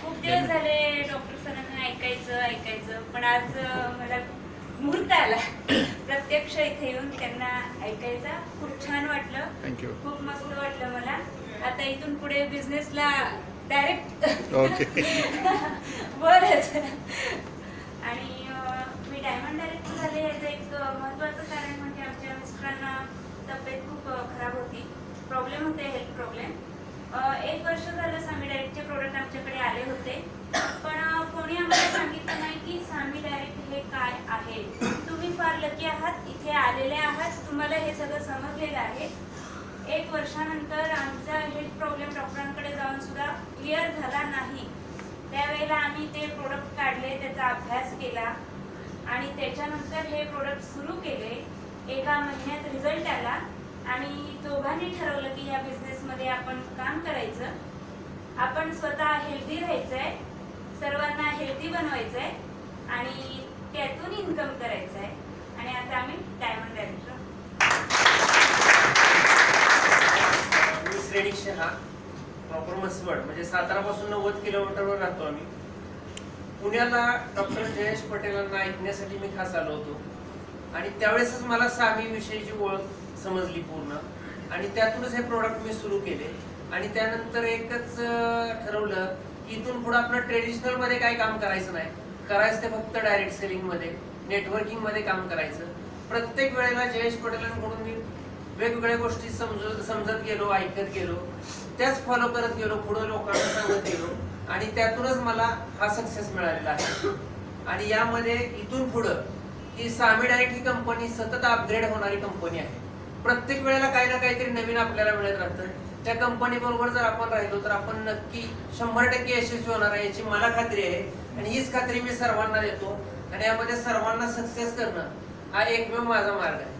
खूप दिवस झाले डॉक्टर सरांना ऐकायचं पण आज मला मुहूर्त आला प्रत्यक्ष इथे येऊन त्यांना ऐकायचा. खूप छान वाटलं. थँक्यू. खूप मस्त वाटलं मला. आता इथून पुढे बिझनेसला डायरेक्ट ओके. बरंच. आणि मी डायमंड डायरेक्टर झाले याचं एक महत्त्वाचं कारण म्हणजे आमच्या मिस्टरांना तब्येत खूप खराब होती. प्रॉब्लेम होते, हेल्थ प्रॉब्लेम. 1 वर्ष झालं सामी डायरेक्टचे प्रोडक्ट आमच्याकडे आले होते, पण कोणी आम्हाला सांगितलं नाही की सामी डायरेक्ट हे काय आहे. तुम्ही फार लकी आहात, इथे आलेले आहात, तुम्हाला हे सगळं समजलेलं आहे. 1 वर्षानंतर आमचा हेल्थ प्रॉब्लेम डॉक्टरांकडे जाऊन सुद्धा क्लिअर झाला नाही. त्यावेळेला आम्ही ते प्रोडक्ट काढले, त्याचा अभ्यास केला आणि त्याच्यानंतर हे प्रोडक्ट सुरू केले. 1 महिन्यात रिझल्ट आला आणि दोघांनी ठरवलं की या बिझनेसमध्ये आपण काम करायचं. आपण स्वतः हेल्दी राहायचंय, सर्वांना हेल्दी बनवायचंय आणि त्यातून इन्कम करायचंय. आणि आता आम्ही डायमंड डायरेक्टर. मी श्रेणिक शहा, प्रॉपर मसवड, म्हणजे सातारापासून 90 किलोमीटरवर राहतो आम्ही. पुण्याला डॉक्टर जयेश पटेलांना ऐकण्यासाठी मी खास आलो होतो आणि त्यावेळेसच मला सामी विषयीची ओळख समजली पूर्ण आणि त्यातूनच हे प्रोडक्ट मी सुरू केले. आणि त्यानंतर एकच ठरवलं की इथून पुढे आपलं ट्रेडिशनल मध्ये काही काम करायचं नाही, करायचं ते फक्त डायरेक्ट सेलिंग मध्ये, नेटवर्किंग मध्ये काम करायचं. प्रत्येक वेळेला जयेश पटेलांकडून मी वेगवेगळ्या गोष्टी समजत गेलो, ऐकत गेलो, त्याच फॉलो करत गेलो, पुढे लोकांना सांगत गेलो आणि त्यातूनच मला हा सक्सेस मिळालेला आहे. आणि यामध्ये इथून पुढं ही सामी डायरेक्ट ही कंपनी सतत अपग्रेड होणारी कंपनी आहे. प्रत्येक वेळेला काही ना काहीतरी नवीन आपल्याला मिळत राहतं. त्या कंपनी बरोबर जर आपण राहिलो तर आपण नक्की 100% यशस्वी होणार आहे याची मला खात्री आहे. आणि हीच खात्री मी सर्वांना देतो आणि यामध्ये सर्वांना सक्सेस करणं हा एकमेव माझा मार्ग आहे.